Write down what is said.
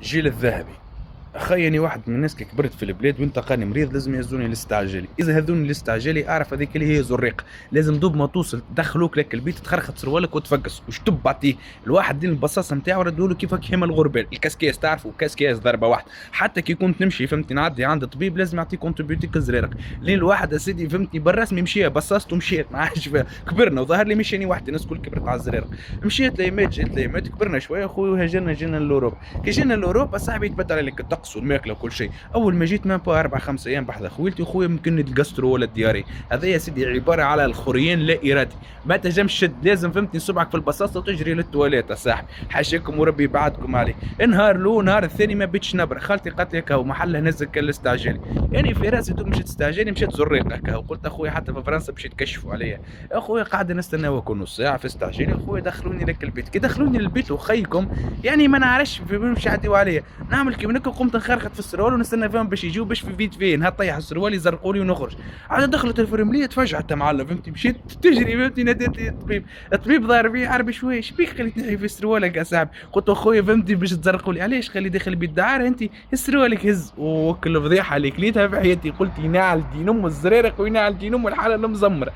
الجيل الذهبي. اخيني واحد من الناس كي كبرت في البلاد وانتقاني مريض لازم يهزوني الاستعجالي، اذا هذوني الاستعجالي اعرف هذيك اللي هي زريق. لازم دوب ما توصل تدخلوك لك البيت تخرخط سروالك وتفقس وشتب بعطيه. الواحد دين البصاصه نتاعو ردوا كيف كيما الغربال الكاسكياس، تعرفوا كاسكياس ضربه واحده. حتى كي كنت نمشي فهمتني نعدي عند الطبيب لازم يعطيك كونتريبيوتيك الزريرق. لين الواحد اسيدي فهمتني بالرسمي مشي بصاصته مشيت ما عادش فيها. كبرنا وظهر لي مشيني وحدي، الناس الكل كبرت على الزريرق. مشيت ليمات جيت ليمات كبرنا شويه اخوي وهاجرنا جينا لاوروبا. كي جينا لاوروبا صاحبي يتبدل عليك الطقس والماكله وكل شيء. اول ما جيت ما با 4 5 ايام بحذا خويلتي خويا يمكن الجاسترو ولا الدياري. هذا يا سيدي عباره على الخريان لا ارادي، ما تنجمش شد لازم فهمتني صبعك في البصاصه وتجري للتواليت صاحبي. حاشاكم وربي يبعدكم عليه. نهار لو نهار الثاني ما بيتش نبر، خالتي قالت لي هكا محله نزل الاستعجالي. يعني في راسي دوك مشيت استعجالي مشيت زريق هكا وقلت اخويا حتى في فرنسا باش يتكشفوا عليا. اخويا قاعد نستنى وكل نص ساعه في استعجالي. اخويا دخلوني لك البيت، كي دخلوني للبيت وخيكم يعني ما نعرفش باش يعديوا عليا. نعمل كيما هكا قمت نخرخط في السروال ونستنى فيهم باش يجيو باش في فيت فين هطيح السروال يزرقوا لي ونخرج. عاد دخلت الفرمليه تفجعت معلم فهمتي مشيت تجري فهمتي ناديت لي الطبيب. الطبيب ضارب بي عربي شويه شبيك خليت نحي في سروالك يا صاحبي. قلت اخويا فهمتي باش تزرقوا لي علاش خلي داخل بيت دعاره انت سروالك هز وكل فضيحه اللي كليتها في حياتي. قلت ينعل دين ام الزريرق وينعل دين ام الحاله المزمره.